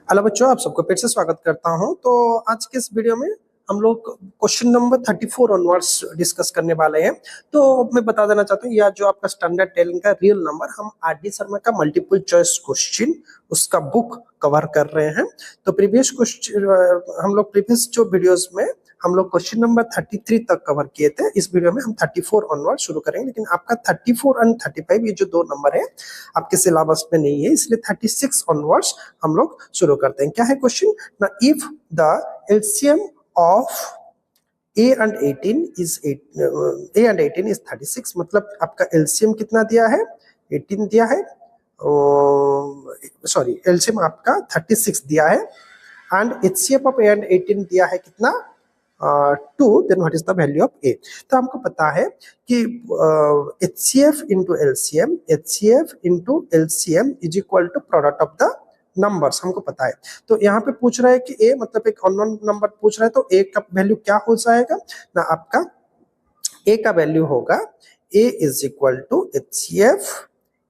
Hello बच्चों, आप सबको फिर से स्वागत करता हूं। तो आज के इस वीडियो में हम लोग क्वेश्चन नंबर 34 ऑनवर्ड्स डिस्कस करने वाले हैं। तो मैं बता देना चाहता हूं, यह जो आपका स्टैंडर्ड 10 का रियल नंबर, हम आर.डी. शर्मा का मल्टीपल चॉइस क्वेश्चन उसका बुक कवर कर रहे हैं। तो प्रीवियस क्वेश्चन हम लोग प्रीवियस जो वीडियोस में हम लोग क्वेश्चन नंबर 33 तक कवर किए थे। इस वीडियो में हम 34 ऑनवर्ड शुरू करेंगे, लेकिन आपका 34 एंड 35 ये जो दो नंबर है आपके सिलेबस में नहीं है, इसलिए 36 ऑनवर्ड्स हम लोग शुरू करते हैं। क्या है क्वेश्चन ना, if the LCM of a and 18 is 36, मतलब आपका एलसीएम कितना दिया है, 18 दिया है, सॉरी एलसीएम आपका 36 दिया है, and HCF of a and 18 दिया है कितना, 2, then what is the value of a। तो हमको पता है कि HCF into LCM is equal to product of the numbers, हमको पता है। तो यहाँ पे पूछ रहा है कि a मतलब एक अननोन नंबर पूछ रहा है, तो a का वैल्यू क्या हो जाएगा ना, आपका a का वैल्यू होगा a is equal to HCF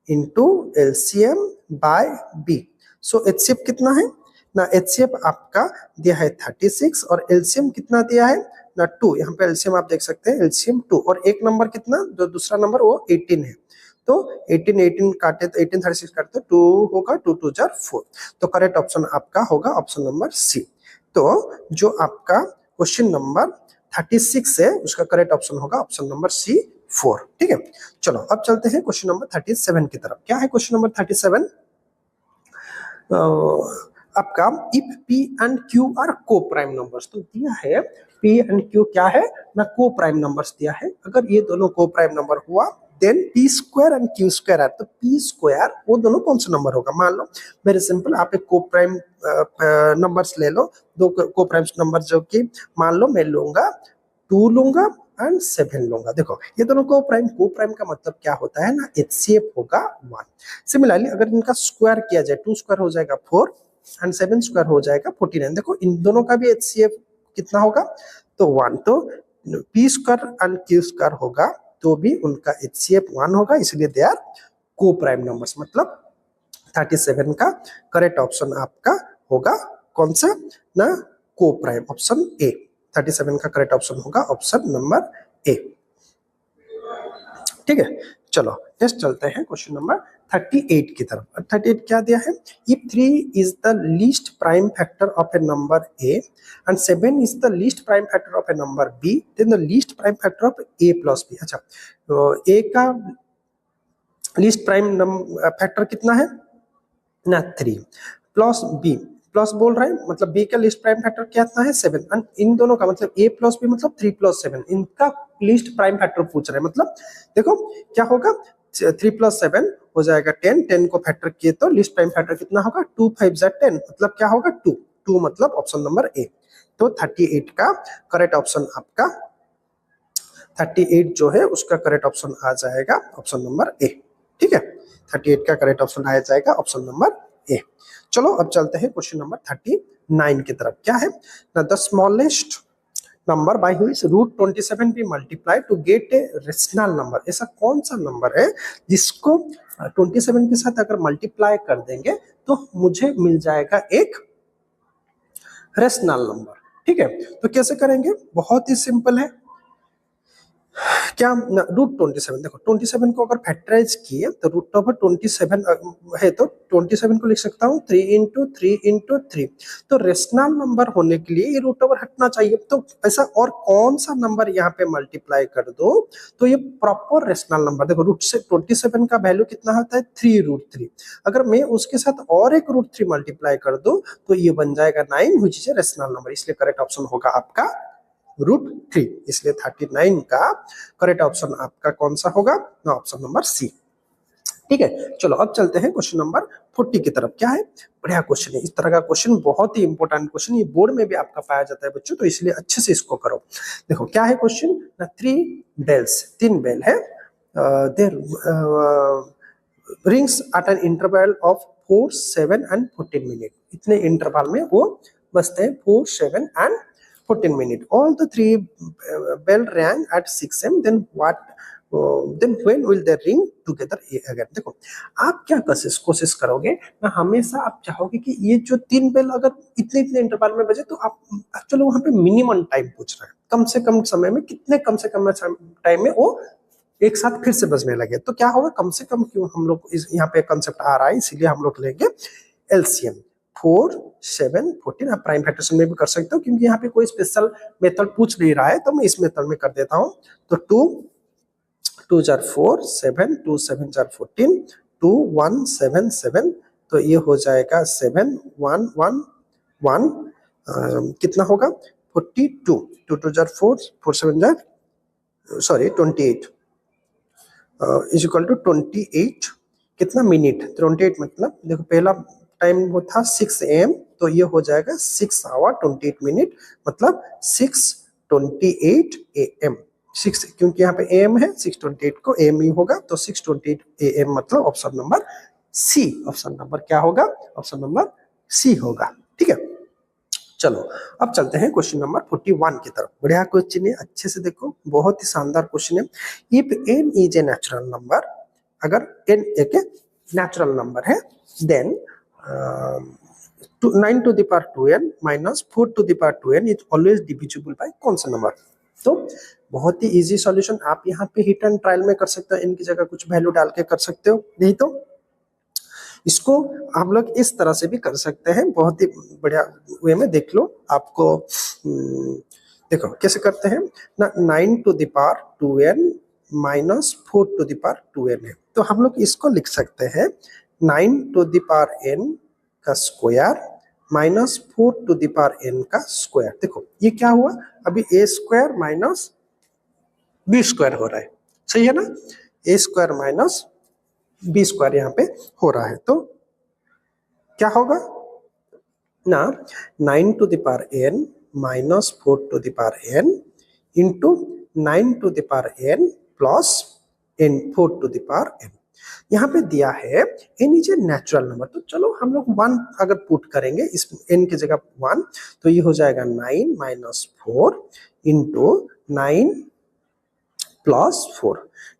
into LCM by b। So HCF कितना है ना, एचसीएफ आपका दिया है 36 और एलसीएम कितना दिया है ना 2। यहाँ पे एलसीएम आप देख सकते हैं, एलसीएम 2, और एक नंबर कितना, जो दूसरा नंबर वो 18 है। तो 18 काटे तो 18 36 काटे तो 2 होगा, 2 2 जार 4। तो करेक्ट ऑप्शन आपका होगा ऑप्शन नंबर सी। तो जो आपका क्वेश्चन नंबर 36 है उसका करेक्ट ऑप्शन होगा ऑप्शन नंबर सी 4। ठीक है, चलो अब चलते हैं क्वेश्चन नंबर 37 की तरफ। क्या है क्वेश्चन नंबर 37 आपका, if P and Q are coprime numbers. तो दिया है P एंड Q क्या है ना, को प्राइम नंबर्स दिया है। अगर ये दोनों को प्राइम नंबर हुआ then P square and Q square है। तो P स्क्वायर वो दोनों कौन सा नंबर होगा, मान लो वेरी सिंपल, आप एक को प्राइम नंबर्स ले लो, दो को प्राइम नंबर, जो कि मान लो मैं लूंगा 2 लूंगा एंड 7 लूंगा। देखो ये दोनों को प्राइम का मतलब क्या होता है ना, एचसीएफ होगा 1। सिमिलरली अगर इनका स्क्वायर किया जाए, 2 स्क्वायर हो जाएगा 4 एंड 7 स्क्वायर हो जाएगा 49। देखो इन दोनों का भी एचसीएफ कितना होगा, तो 1। तो P square and Q square होगा तो भी उनका एचसीएफ 1 होगा, इसलिए they are coprime numbers. मतलब 37 का करेक्ट ऑप्शन आपका होगा कौन सा ना, को प्राइम, ऑप्शन ए। 37 का करेक्ट ऑप्शन होगा ऑप्शन नंबर ए। ठीक है, चलो नेक्स्ट चलते हैं क्वेश्चन नंबर 38 की तरफ। 38 क्या दिया है, if 3 is the least prime factor of a number a and 7 is the least prime factor of a number b, then the least prime factor of a plus b। अच्छा, तो a का least prime factor कितना है ना, 3 plus b plus बोल रहा है, मतलब b का लीस्ट प्राइम फैक्टर कितना है 7, एंड इन दोनों का मतलब a प्लस b मतलब 3 प्लस 7, इनका लीस्ट प्राइम फैक्टर पूछ रहे हैं। मतलब देखो क्या होगा, 3 प्लस 7 हो जाएगा 10, 10 को फैक्टर किए तो लीस्ट प्राइम फैक्टर कितना होगा, 2 5 10, मतलब क्या होगा 2, 2 मतलब ऑप्शन नंबर ए। तो 38 का करेक्ट ऑप्शन आपका 38 जो है उसका करेक्ट ऑप्शन आ जाएगा ऑप्शन नंबर ए। ठीक है, 38 का करेक्ट ऑप्शन आ जाएगा ऑप्शन नंबर ए। चलो अब चलते हैं क्वेश्चन नंबर 39 की तरफ। क्या है ना, the smallest number by which root 27 be multiply to get a rational number. ऐसा कौन सा नंबर है जिसको 27 के साथ अगर मल्टीप्लाई कर देंगे तो मुझे मिल जाएगा एक रेशनल नंबर। ठीक है, तो कैसे करेंगे, बहुत ही सिंपल है। क्या रूट 27, देखो 27 को अगर फैक्टराइज किए तो रूट ओवर 27 है, तो 27 को लिख सकता हूँ 3 इंटू 3। तो रेशनल नंबर होने के लिए ये रूट ओवर हटना चाहिए। तो ऐसा और कौन सा नंबर यहाँ पे मल्टीप्लाई कर दो तो ये प्रॉपर रेशनल नंबर। देखो रूट से 27 का वैल्यू कितना होता है 3√3, अगर मैं उसके साथ और एक √3 मल्टीप्लाई कर दो तो ये बन जाएगा 9, which is a rational number. इसलिए करेक्ट ऑप्शन होगा आपका √3। इसलिए 39 का करेक्ट ऑप्शन आपका कौन सा होगा ना, ऑप्शन नंबर सी। ठीक है, चलो अब चलते हैं क्वेश्चन नंबर 40 की तरफ। क्या है, बढ़िया क्वेश्चन है, इस तरह का क्वेश्चन बहुत ही इंपॉर्टेंट क्वेश्चन, ये बोर्ड में भी आपका पाया जाता है बच्चों, तो इसलिए अच्छे से इसको करो। देखो क्या है क्वेश्चन ना, 3 बेल है, there rings at an interval of 4 7 and 14 minute. इतने इंटरवल में वो बजते हैं 4 7 and 14 minutes. All the 3 bell rang at 6 am. Then what then when will they ring together again. देखो आप क्या कोशिश करोगे ना, हमेशा आप चाहोगे कि ये जो 3 बेल अगर इतने इतने इंटरवल में बजे तो आप चलो वहां पे मिनिमम टाइम पूछ रहे हैं, कम से कम समय में कितने कम से कम टाइम में वो एक साथ फिर से बजने लगे। तो क्या होगा, कम से कम क्यों हम लोग यहाँ पे कंसेप्ट आ रहा है, इसीलिए हम लोग लेंगे एलसीएम 4 7 14। आप प्राइम फैक्टरेशन में भी कर सकते हो क्योंकि यहाँ पे कोई स्पेशल मेथड पूछ नहीं रहा है, तो मैं इस मेथड में कर देता हूँ। तो 2 जार 4 7 2 7 जार 14 2 1 7 7, तो ये हो जाएगा 7 1 1 1, कितना होगा 42, 2 2 जार 4 4 7 जार सॉरी 28 इज इक्वल टू 28 कितना मिनट, 28 मतलब देखो पहला टाइम वो था 6 AM, तो ये हो जाएगा 6 आवर 28 मिनट, मतलब 6:28 AM। 6 क्योंकि यहाँ पे AM है, 6:28 को AM ही होगा, तो 6:28 AM मतलब option number C. Option number क्या होगा, ऑप्शन नंबर सी होगा। ठीक है, चलो अब चलते हैं क्वेश्चन नंबर 41 की तरफ। बढ़िया क्वेश्चन है, अच्छे से देखो, बहुत ही शानदार क्वेश्चन है। If n is a natural number, अगर n एक नेचुरल नंबर है, then 9 to the power 2n minus 4 to the power 2n is always divisible by कौन सा नंबर। तो बहुत ही इजी सॉल्यूशन, आप यहाँ पे हिट एंड ट्रायल में कर सकते हो, n की जगह कुछ वैल्यू डाल के कर सकते हो, नहीं तो इसको हम लोग इस तरह से भी कर सकते हैं, बहुत ही बढ़िया वे में। देख लो आपको, देखो कैसे करते हैं ना, 9 to the power 2n minus 4 to the power 2n है, तो हम लोग इसको लिख सकते हैं 9 to the power n का square minus 4 to the power n का स्क्वायर। देखो ये क्या हुआ, अभी a square minus b square हो रहा है, सही है ना, a square minus b square यहाँ पे हो रहा है, तो क्या होगा ना, 9 to the power n minus 4 to the power n into 9 to the power n plus n 4 to the power n। यहाँ पे दिया है n is a natural number, तो चलो हम लोग 1 अगर पुट करेंगे इस n की जगह 1, तो ये हो जाएगा 9 माइनस 4 इंटू 9 प्लस 4।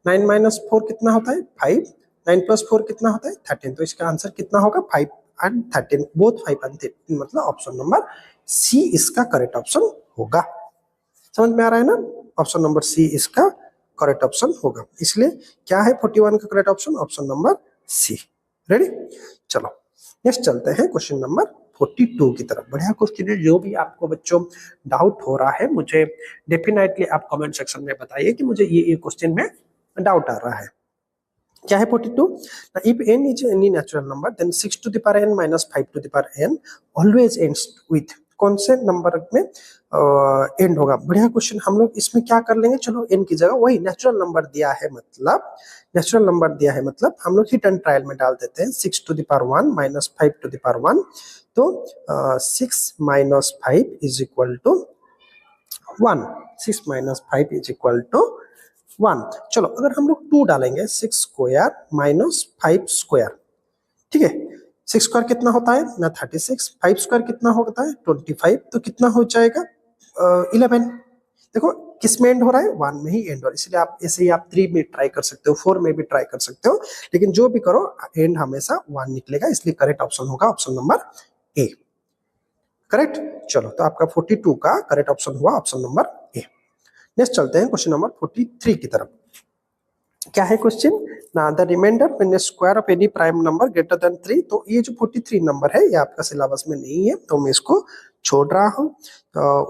9 माइनस 4 कितना होता है 5, 9 प्लस 4 कितना होता है 13, तो इसका आंसर कितना होगा 5 and 13, बोथ 5 and 13, मतलब ऑप्शन नंबर सी इसका करेक्ट ऑप्शन होगा। समझ में आ रहा है ना, ऑप्शन नंबर सी इसका करेक्ट ऑप्शन होगा। इसलिए क्या है 41 का correct option, option number C. Ready, चलो नेक्स्ट चलते हैं क्वेश्चन नंबर 42 की तरफ। बढ़िया क्वेश्चन है, जो भी आपको बच्चों डाउट हो रहा है मुझे डेफिनेटली आप कमेंट सेक्शन में बताइए कि मुझे ये क्वेश्चन में डाउट आ रहा है। क्या है 42, if n is any natural number then 6 to the power n minus 5 to the power n always ends with, कौन से नंबर में एंड होगा। बढ़िया क्वेश्चन, हम लोग इसमें क्या कर लेंगे, चलो n की जगह वही नेचुरल नंबर दिया है, मतलब नेचुरल नंबर दिया है मतलब हम लोग हिट एंड ट्रायल में डाल देते हैं 6 to the power 1 minus 5 to the power 1, तो 6 minus 5 is equal to 1, 6 minus 5 is equal to 1। चलो अगर हम लोग 2 डालेंगे 6 स्क्वायर माइनस 5 स्क्वायर, ठीक है, 6 स्क्वायर कितना होता है ना 36, 5 स्क्वायर कितना होता है 25, तो कितना हो जाएगा 11। देखो किस में एंड हो रहा है 1 में ही एंड हो रहा है, इसलिए आप ऐसे ही आप 3 में ट्राई कर सकते हो, 4 में भी ट्राई कर सकते हो, लेकिन जो भी करो एंड हमेशा 1 निकलेगा, इसलिए करेक्ट ऑप्शन होगा ऑप्शन नंबर ए। करेक्ट, चलो तो आपका 42 का करेक्ट ऑप्शन हुआ ऑप्शन नंबर ए। नेक्स्ट चलते हैं क्वेश्चन नंबर 43 की तरफ। क्या है क्वेश्चन ना, the remainder when square of any prime number greater than 3, तो ये जो 43 नंबर है ये आपका सिलेबस में नहीं है, तो मैं इसको छोड़ रहा हूँ।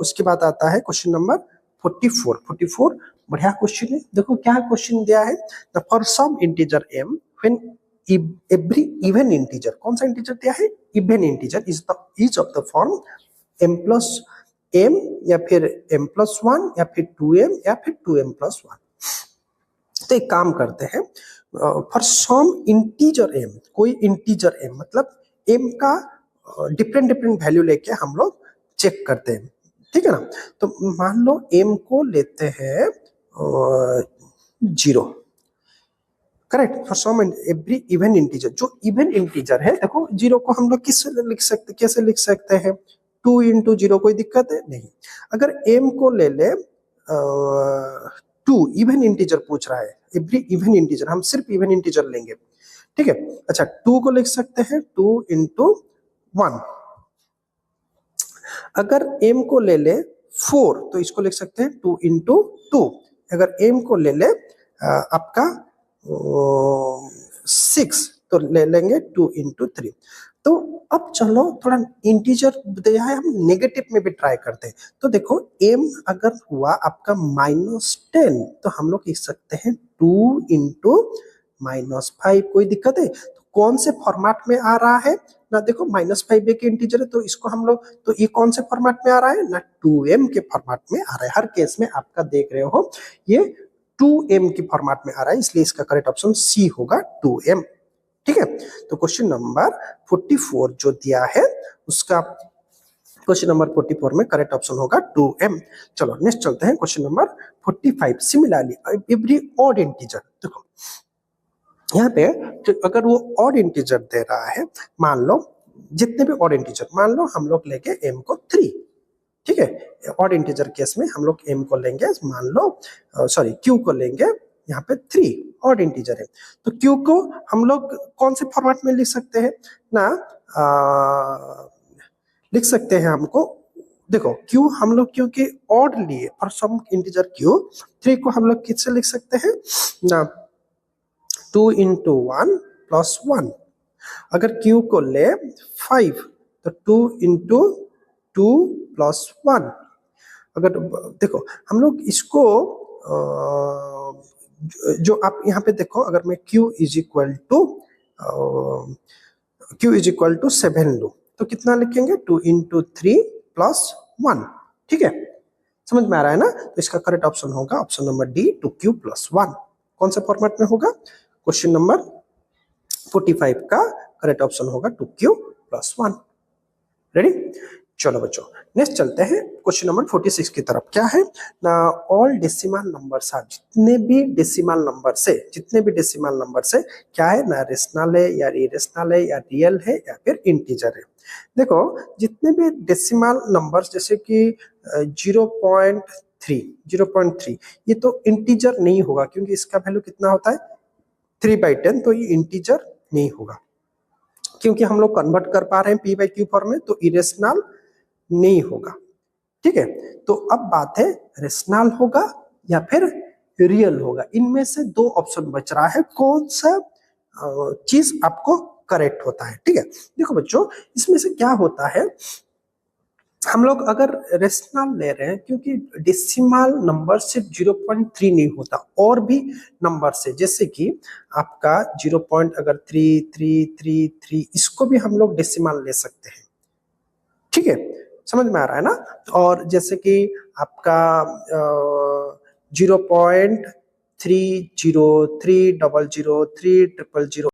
उसके बाद आता है क्वेश्चन नंबर 44। 44 बढ़िया क्वेश्चन है, देखो क्या क्वेश्चन दिया है, the for some integer m when every even integer, कौन सा इंटीजर दिया है even integer is of the form m plus m या फिर m प्लस 1 या फिर 2m या फिर 2m प्लस 1। तो एक काम करते हैं, फॉर सम इंटीजर m, कोई इंटीजर m मतलब m का डिफरेंट डिफरेंट वैल्यू लेके हम लोग चेक करते हैं, ठीक है ना। तो मान लो m को लेते हैं 0, correct, for some every even integer, जो इवन इंटीजर है, देखो 0 को हम लोग किस लिख सकते, कैसे लिख सकते हैं 2 into 0, कोई दिक्कत है नहीं। अगर m को ले ले 2, इवन इंटीजर पूछ रहा है, एवरी इवन इंटीजर, हम सिर्फ इवन इंटीजर लेंगे, ठीक है। अच्छा 2 को लिख सकते हैं 2 इंटू 1। अगर m को ले ले 4 तो इसको लिख सकते हैं 2 इंटू 2। अगर m को ले ले आपका 6 तो ले लेंगे 2 इंटू 3। तो अब चलो थोड़ा इंटीजर दिया है, हम नेगेटिव में भी ट्राई करते हैं। तो देखो m अगर हुआ आपका -10 तो हम लोग लिख सकते हैं 2 इंटू -5। कोई दिक्कत है? तो कौन से फॉर्मेट में आ रहा है ना, देखो -5 एक इंटीजर है तो इसको हम लोग, तो ये कौन से फॉर्मेट में आ रहा है ना, 2m के फॉर्मेट में आ रहा है। हर केस में आपका देख रहे हो ये 2m के फॉर्मेट में आ रहा है, इसलिए इसका करेक्ट ऑप्शन सी होगा 2m, ठीक है। तो क्वेश्चन नंबर 44 जो दिया है उसका क्वेश्चन नंबर 44 में करेक्ट ऑप्शन होगा 2m। चलो नेक्स्ट चलते हैं question number 45। Similarly every odd integer, देखो यहाँ पे अगर वो ऑड इंटीजर दे रहा है, मान लो जितने भी ऑड इंटीजर, मान लो हम लोग लेंगे m को 3, ठीक है। ऑड इंटीजर केस में हम लोग m को लेंगे, मान लो सॉरी q को लेंगे यहाँ पे 3, ऑड इंटीजर है। तो q को हम लोग कौन से फॉर्मेट में लिख सकते हैं ना, लिख सकते हैं हमको, देखो q हम लोग क्योंकि ऑड लिए और सम इंटीजर q, 3 को हम लोग किससे लिख सकते हैं ना, 2 इंटू 1 प्लस 1। अगर q को ले 5 तो 2 इंटू 2 प्लस 1। अगर देखो हम लोग इसको जो आप यहाँ पे देखो, अगर मैं q इज इक्वल टू 7 लूं तो कितना लिखेंगे 2 इंटू 3 प्लस 1, ठीक है। समझ में आ रहा है ना? तो इसका करेक्ट ऑप्शन होगा option number D 2q plus 1। कौन से फॉर्मेट में होगा? क्वेश्चन नंबर 45 का करेक्ट ऑप्शन होगा 2q प्लस 1। रेडी? चलो बच्चों नेक्स्ट चलते हैं क्वेश्चन नंबर 46 की तरफ। क्या है ना, ऑल डेसिमल नंबर्स आर, जितने भी डेसिमल नंबर से क्या है ना, रेशनल है या इरेशनल है या रियल है या फिर इंटीजर है। देखो जितने भी डेसिमल नंबर्स जैसे कि 0.3 ये तो इंटीजर नहीं होगा, क्योंकि इसका वैल्यू कितना होता है 3/10, तो ये इंटीजर नहीं होगा। क्योंकि हम लोग कन्वर्ट कर पा रहे हैं p बाई क्यू फॉर्म में, तो इरेशनल नहीं होगा, ठीक है। तो अब बात है रेशनल होगा या फिर रियल होगा, इनमें से 2 ऑप्शन बच रहा है, कौन सा चीज आपको करेक्ट होता है, ठीक है। देखो बच्चों इसमें से क्या होता है, हम लोग अगर रेशनल ले रहे हैं, क्योंकि डेसिमल नंबर सिर्फ 0.3 नहीं होता, और भी नंबर से, जैसे कि आपका 0. अगर 3 इसको भी हम लोग डेसिमल ले सकते हैं, ठीक है। समझ में आ रहा है ना? और जैसे कि आपका 0.30300300300